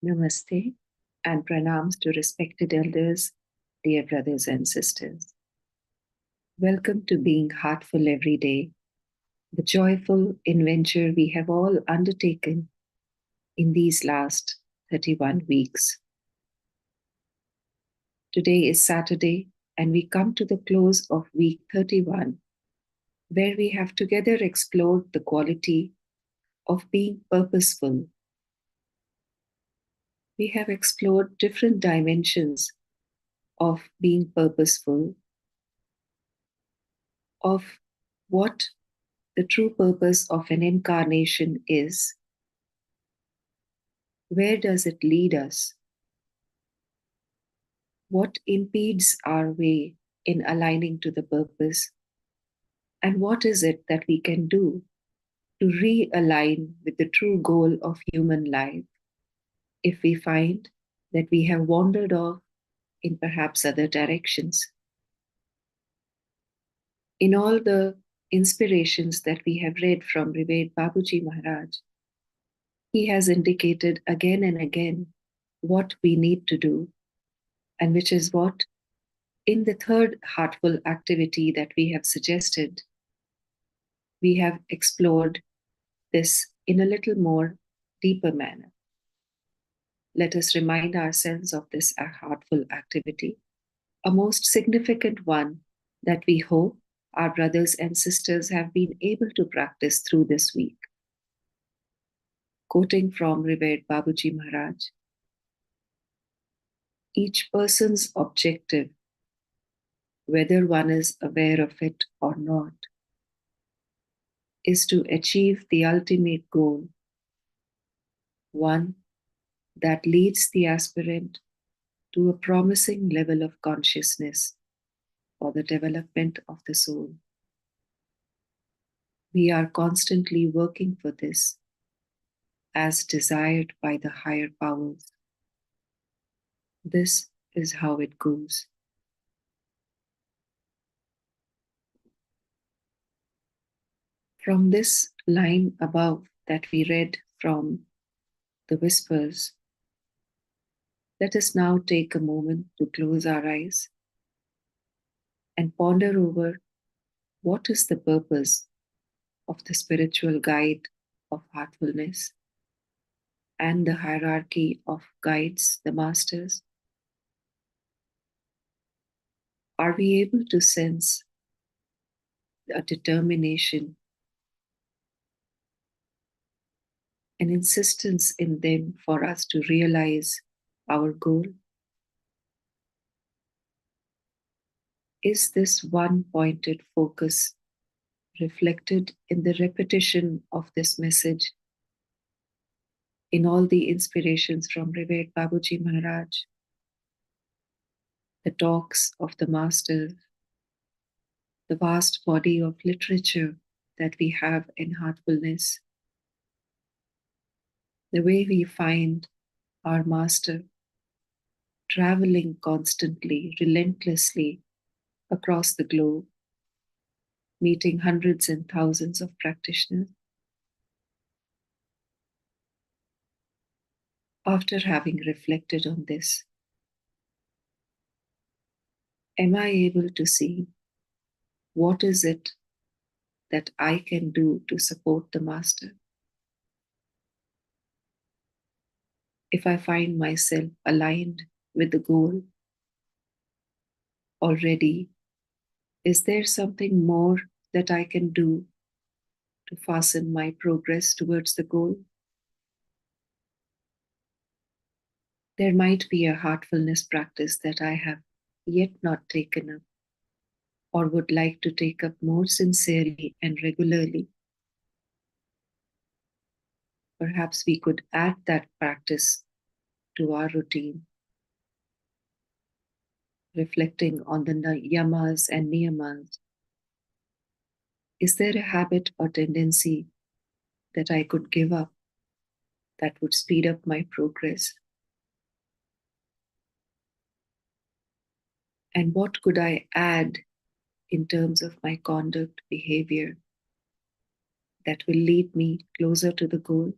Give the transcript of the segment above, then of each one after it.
Namaste and pranams to respected elders, dear brothers and sisters. Welcome to being heartful every day, the joyful adventure we have all undertaken in these last 31 weeks. Today is Saturday, and we come to the close of week 31, where we have together explored the quality of being purposeful. We have explored different dimensions of being purposeful, of what the true purpose of an incarnation is. Where does it lead us? What impedes our way in aligning to the purpose? And what is it that we can do to realign with the true goal of human life if we find that we have wandered off in perhaps other directions? In all the inspirations that we have read from Revered Babuji Maharaj, he has indicated again and again what we need to do, and which is what, in the third heartful activity that we have suggested, we have explored this in a little more deeper manner. Let us remind ourselves of this heartful activity, a most significant one that we hope our brothers and sisters have been able to practice through this week. Quoting from Revered Babuji Maharaj, each person's objective, whether one is aware of it or not, is to achieve the ultimate goal, one that leads the aspirant to a promising level of consciousness for the development of the soul. We are constantly working for this as desired by the higher powers. This is how it goes. From this line above that we read from the Whispers, let us now take a moment to close our eyes and ponder over what is the purpose of the spiritual guide of heartfulness and the hierarchy of guides, the masters. Are we able to sense a determination, an insistence in them for us to realize our goal? Is this one pointed focus reflected in the repetition of this message in all the inspirations from Revered Babuji Maharaj, the talks of the masters, the vast body of literature that we have in Heartfulness, the way we find our master traveling constantly, relentlessly across the globe, meeting hundreds and thousands of practitioners? After having reflected on this, am I able to see what is it that I can do to support the master? If I find myself aligned with the goal already, is there something more that I can do to fasten my progress towards the goal? There might be a heartfulness practice that I have yet not taken up or would like to take up more sincerely and regularly. Perhaps we could add that practice to our routine, reflecting on the yamas and niyamas. Is there a habit or tendency that I could give up that would speed up my progress? And what could I add in terms of my conduct, behavior, that will lead me closer to the goal?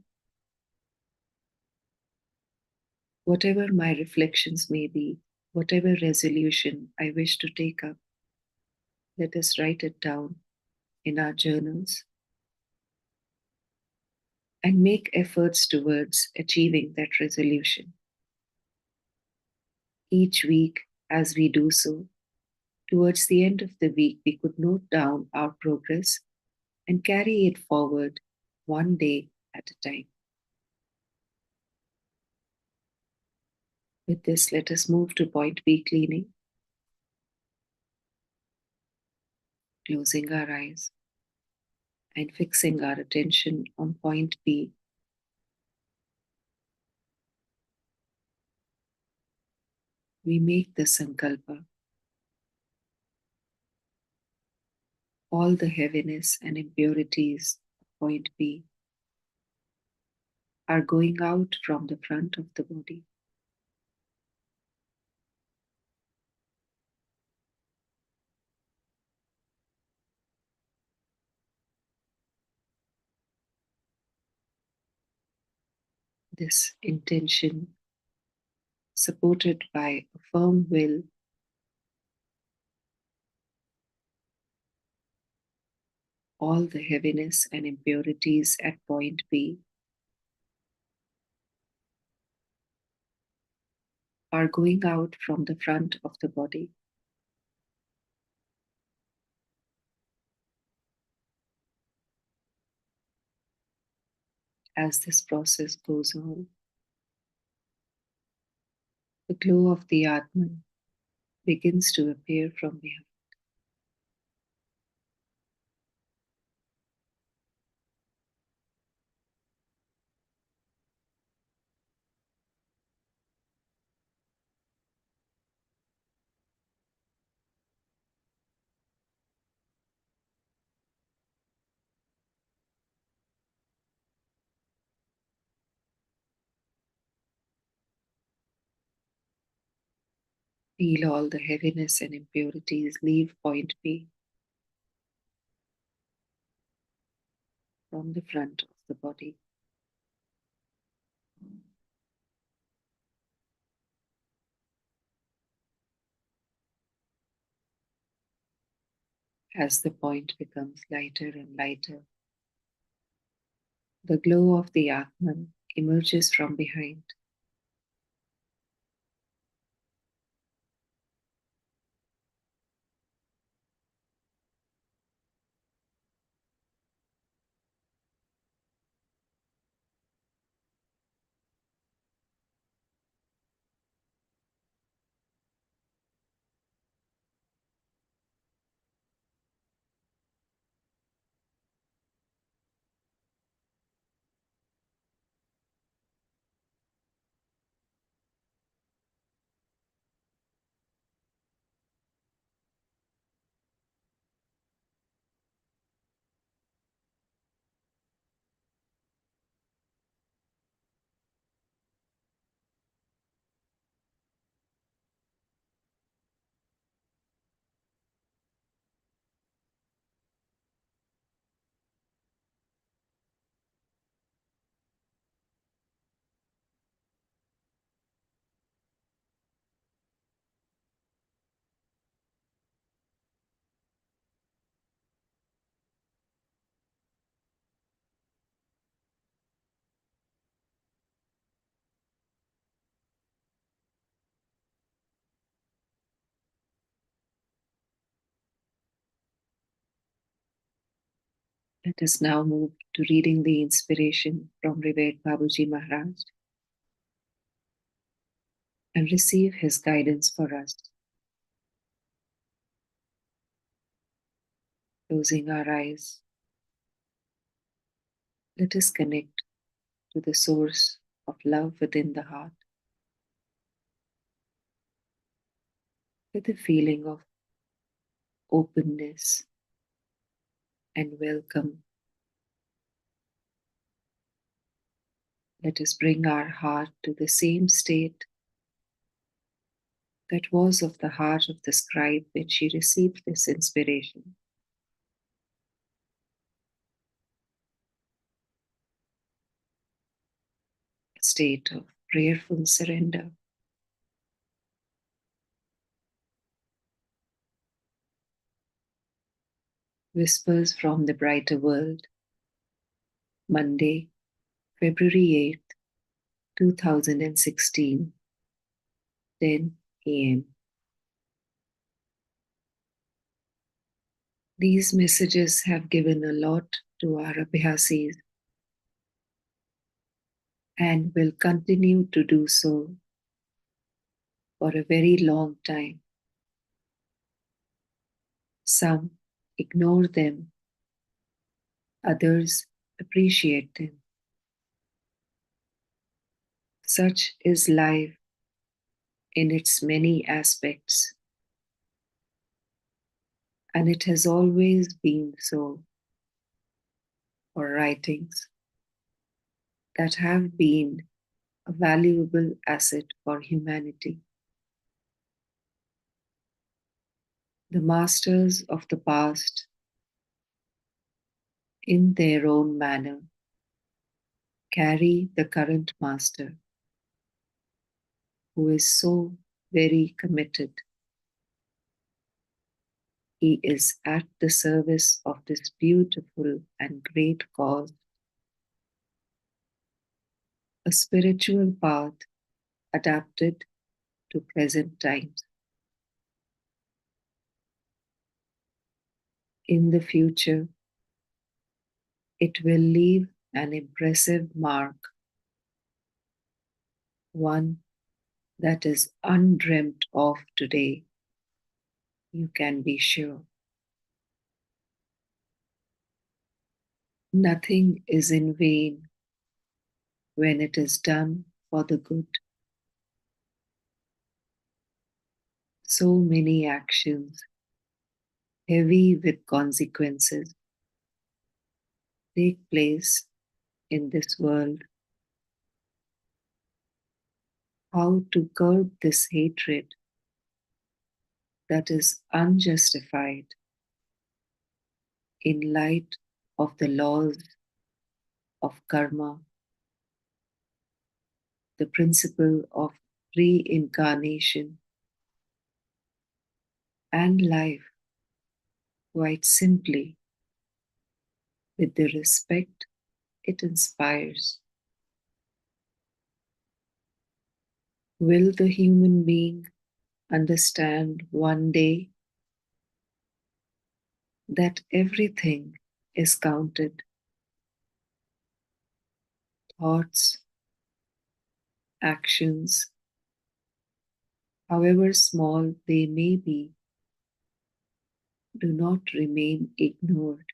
Whatever my reflections may be, whatever resolution I wish to take up, let us write it down in our journals and make efforts towards achieving that resolution. Each week, as we do so, towards the end of the week, we could note down our progress and carry it forward one day at a time. With this, let us move to point B cleaning, closing our eyes and fixing our attention on point B. We make the sankalpa. All the heaviness and impurities of point B are going out from the front of the body. This intention, supported by a firm will, all the heaviness and impurities at point B are going out from the front of the body. As this process goes on, the glow of the Atman begins to appear from behind. Feel all the heaviness and impurities leave point B from the front of the body. As the point becomes lighter and lighter, the glow of the Atman emerges from behind. Let us now move to reading the inspiration from Revered Babuji Maharaj and receive his guidance for us. Closing our eyes, let us connect to the source of love within the heart with a feeling of openness and welcome. Let us bring our heart to the same state that was of the heart of the scribe when she received this inspiration. A state of prayerful surrender. Whispers from the Brighter World, Monday, February 8th, 2016, 10 a.m. These messages have given a lot to our Abhyasis and will continue to do so for a very long time. Some ignore them, others appreciate them. Such is life in its many aspects, and it has always been so for writings that have been a valuable asset for humanity. The masters of the past, in their own manner, carry the current master, who is so very committed. He is at the service of this beautiful and great cause, a spiritual path adapted to present times. In the future, it will leave an impressive mark, one that is undreamt of today, you can be sure. Nothing is in vain when it is done for the good. So many actions, heavy with consequences, take place in this world. How to curb this hatred that is unjustified in light of the laws of karma, the principle of reincarnation, and life, quite simply, with the respect it inspires. Will the human being understand one day that everything is counted? Thoughts, actions, however small they may be, do not remain ignored.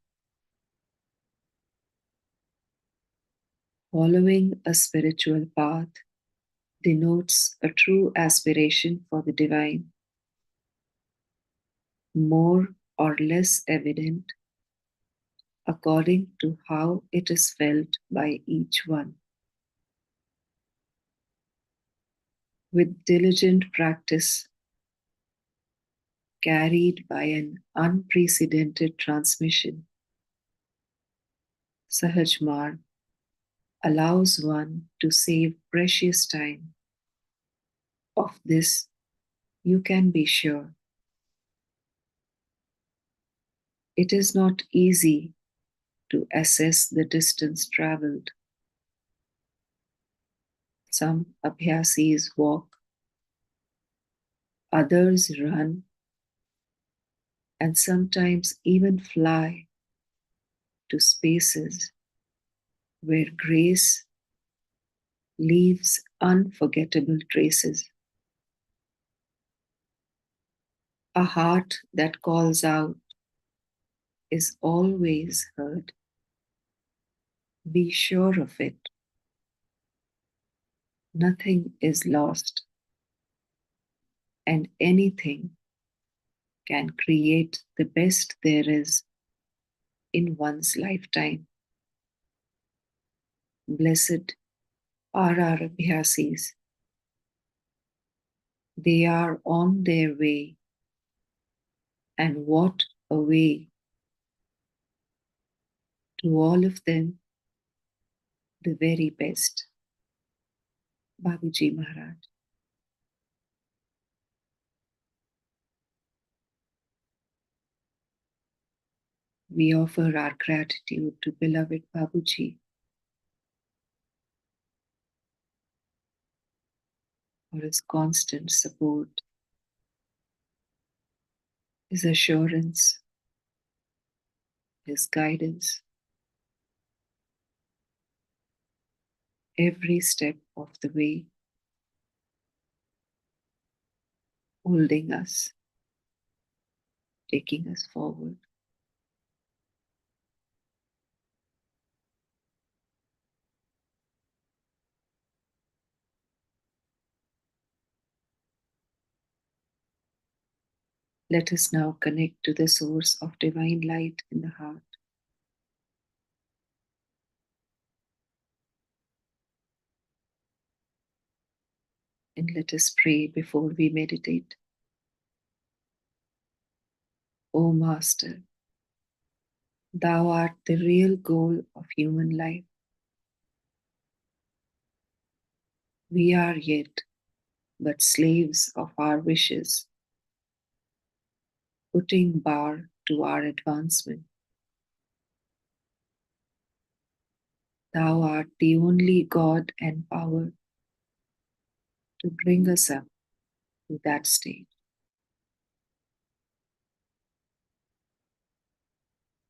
Following a spiritual path denotes a true aspiration for the divine, more or less evident according to how it is felt by each one. With diligent practice, carried by an unprecedented transmission, Sahaj Marg allows one to save precious time. Of this, you can be sure. It is not easy to assess the distance traveled. Some Abhyasis walk, others run, and sometimes even fly to spaces where grace leaves unforgettable traces. A heart that calls out is always heard. Be sure of it. Nothing is lost, and anything can create the best there is in one's lifetime. Blessed are our Abhyasis. They are on their way, and what a way! To all of them, the very best. Babuji Maharaj. We offer our gratitude to beloved Babuji for his constant support, his assurance, his guidance, every step of the way, holding us, taking us forward. Let us now connect to the source of divine light in the heart. And let us pray before we meditate. O Master, Thou art the real goal of human life. We are yet but slaves of our wishes, putting bar to our advancement. Thou art the only God and power to bring us up to that state.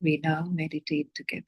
We now meditate together.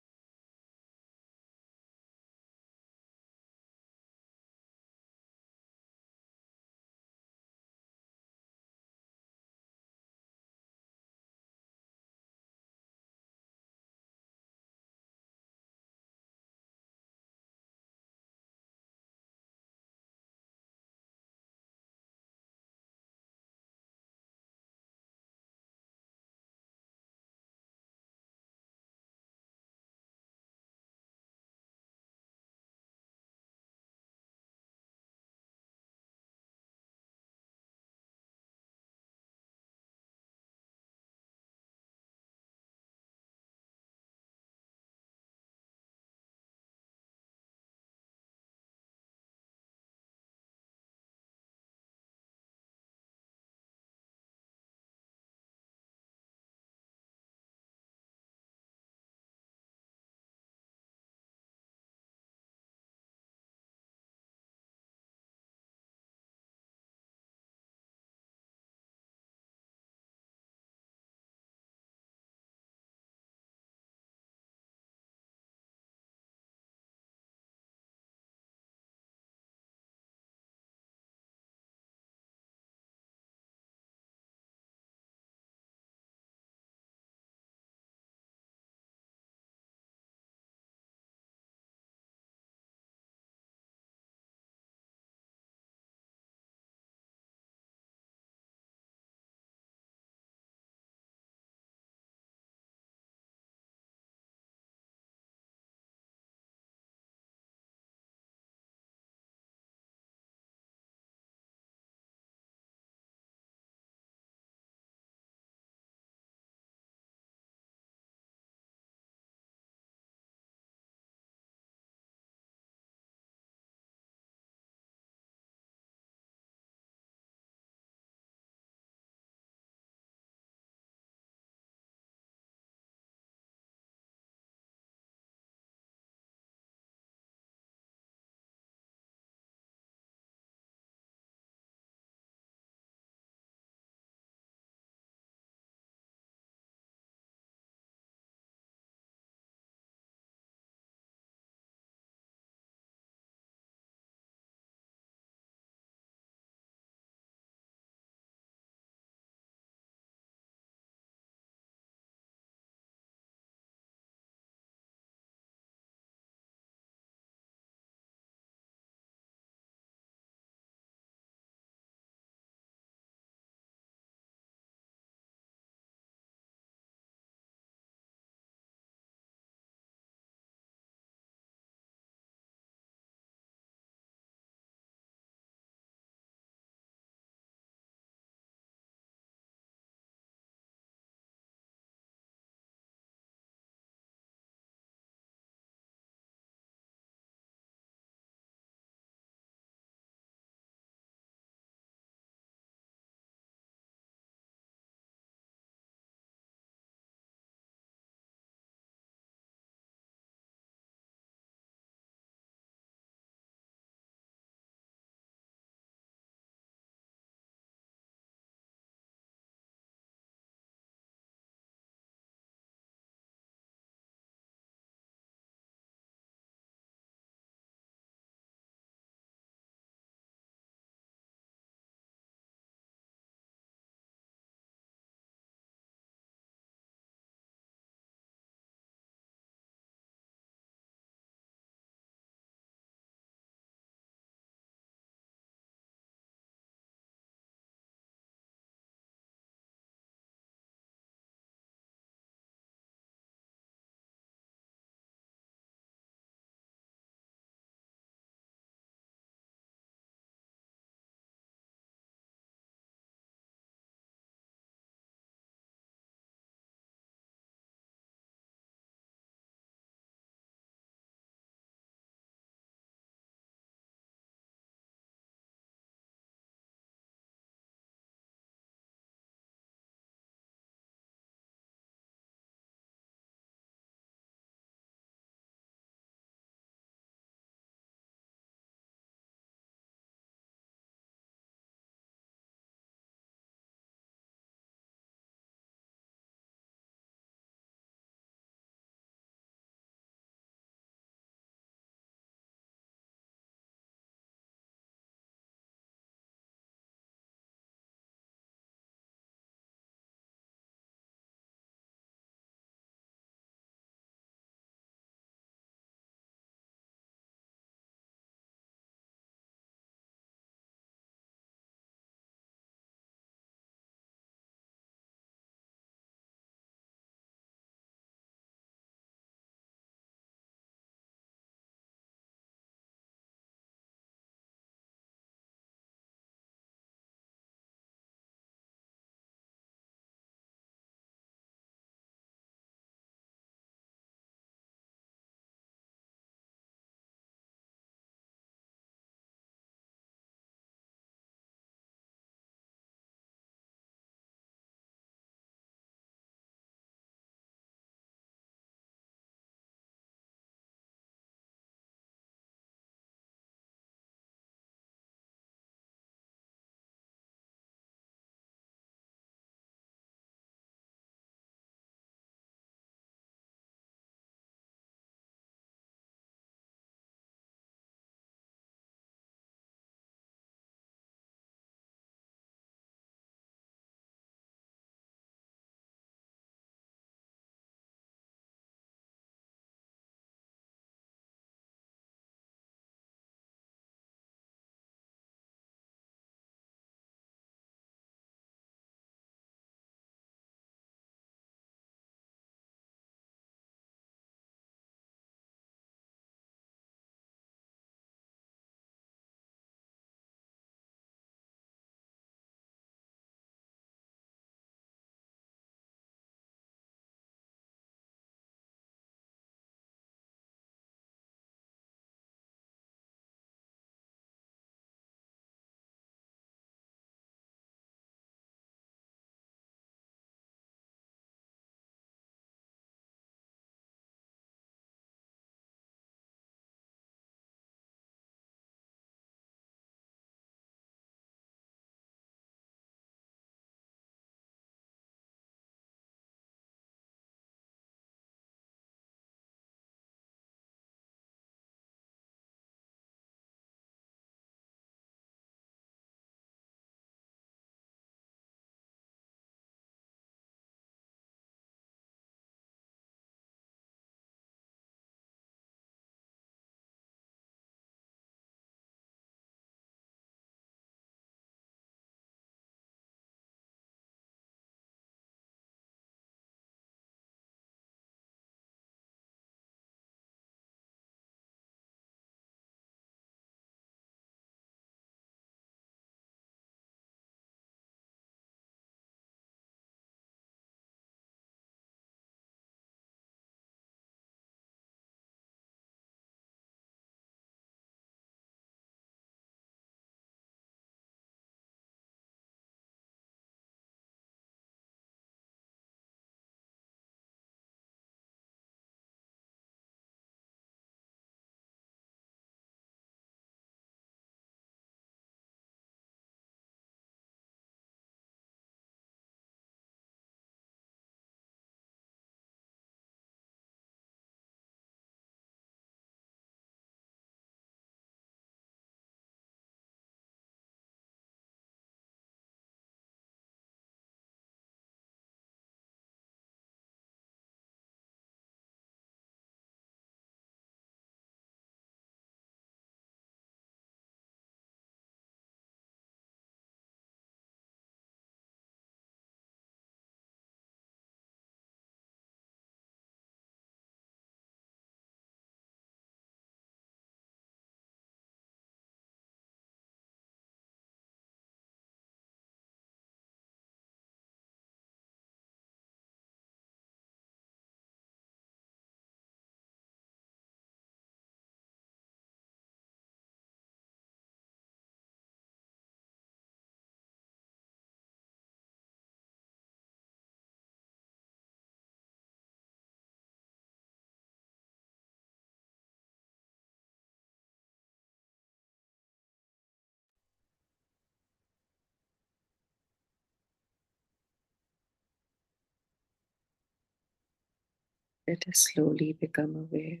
Let us slowly become aware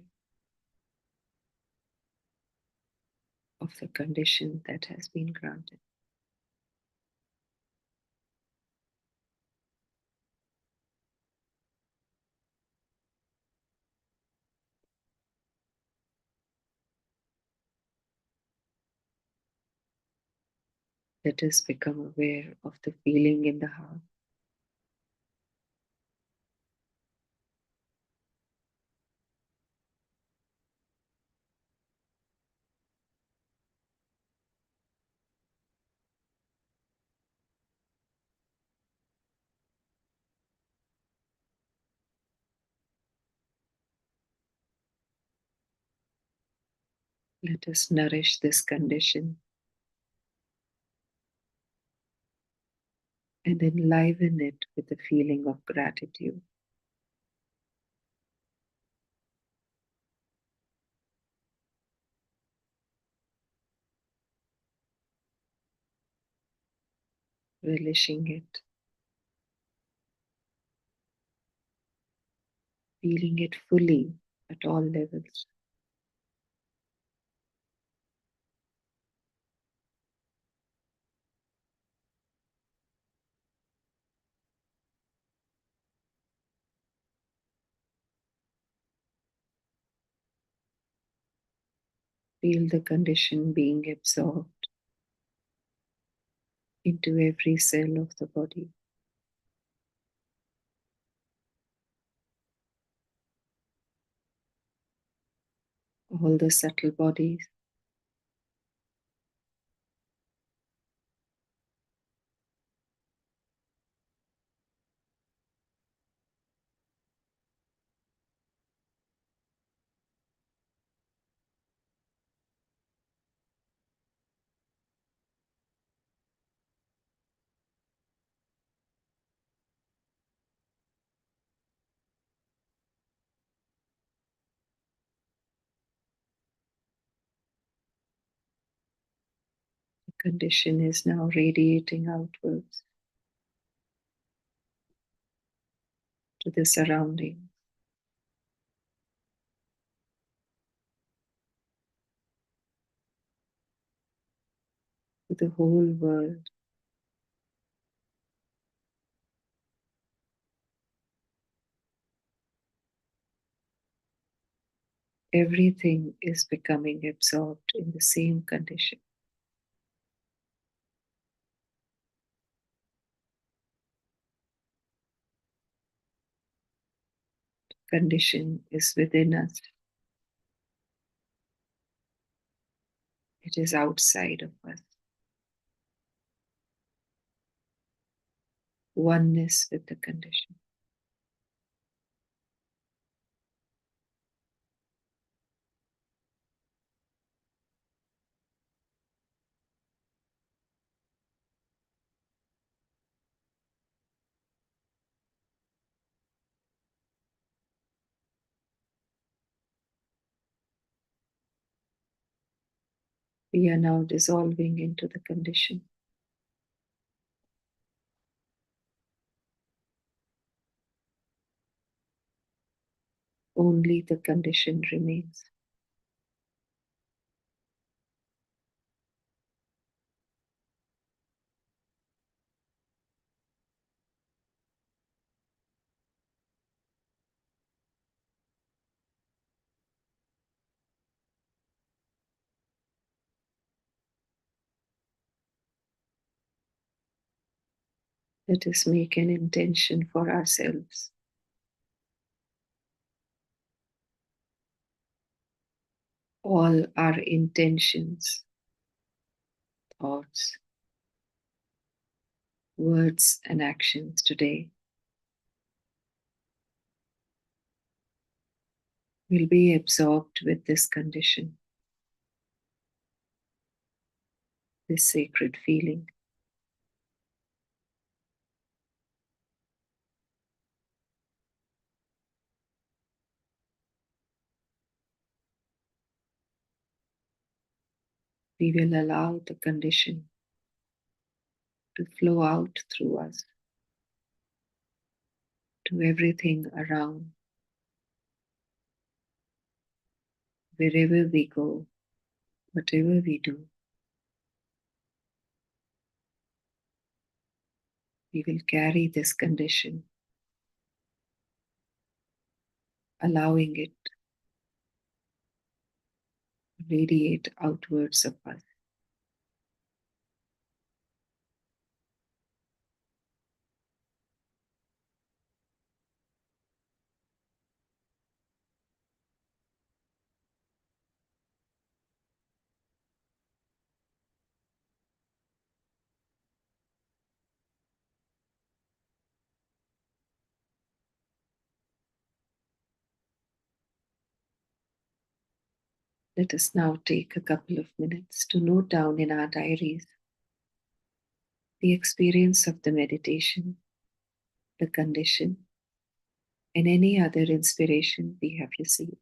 of the condition that has been granted. Let us become aware of the feeling in the heart. Let us nourish this condition and enliven it with a feeling of gratitude. Relishing it, feeling it fully at all levels. Feel the condition being absorbed into every cell of the body. All the subtle bodies, the condition is now radiating outwards to the surroundings. To the whole world. Everything is becoming absorbed in the same condition. Condition is within us. It is outside of us. Oneness with the condition. We are now dissolving into the condition. Only the condition remains. Let us make an intention for ourselves. All our intentions, thoughts, words, and actions today will be absorbed with this condition, this sacred feeling. We will allow the condition to flow out through us to everything around. Wherever we go, whatever we do, we will carry this condition, allowing it to radiate outwards of us. Let us now take a couple of minutes to note down in our diaries the experience of the meditation, the condition, and any other inspiration we have received.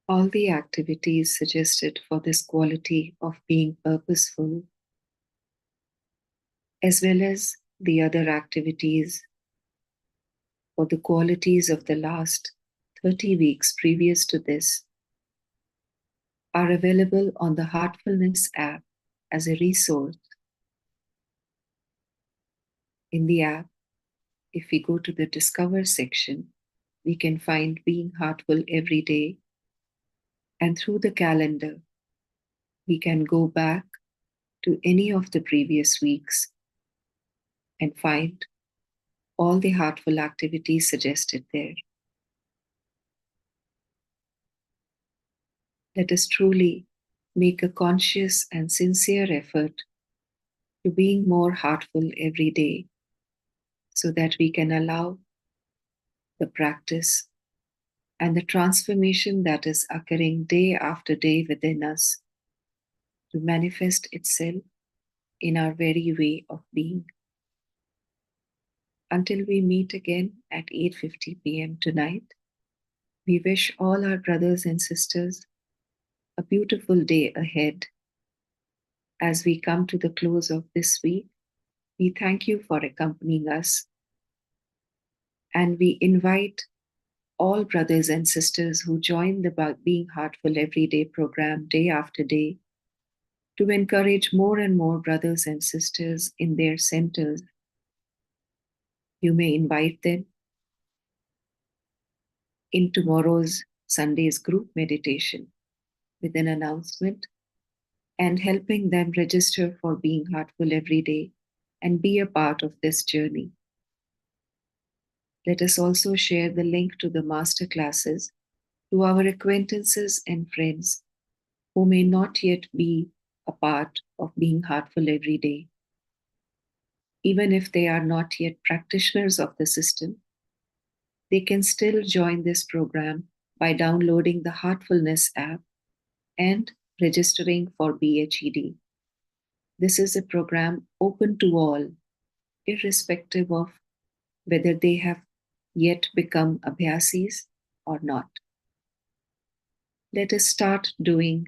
All the activities suggested for this quality of being purposeful, as well as the other activities for the qualities of the last 30 weeks previous to this, are available on the Heartfulness app as a resource. In the app, if we go to the Discover section, we can find Being Heartful Every Day. And through the calendar, we can go back to any of the previous weeks and find all the heartful activities suggested there. Let us truly make a conscious and sincere effort to being more heartful every day so that we can allow the practice and the transformation that is occurring day after day within us to manifest itself in our very way of being. Until we meet again at 8:50 p.m. tonight, we wish all our brothers and sisters a beautiful day ahead. As we come to the close of this week, we thank you for accompanying us, and we invite all brothers and sisters who join the Being Heartful Everyday program day after day to encourage more and more brothers and sisters in their centers. You may invite them in tomorrow's Sunday's group meditation with an announcement and helping them register for Being Heartful every day and be a part of this journey. Let us also share the link to the master classes to our acquaintances and friends who may not yet be a part of Being Heartful every day. Even if they are not yet practitioners of the system, they can still join this program by downloading the Heartfulness app and registering for BHED. This is a program open to all, irrespective of whether they have yet become abhyasis or not. Let us start doing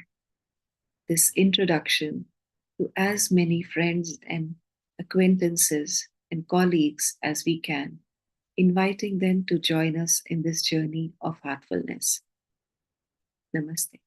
this introduction to as many friends and acquaintances and colleagues as we can, inviting them to join us in this journey of heartfulness. Namaste.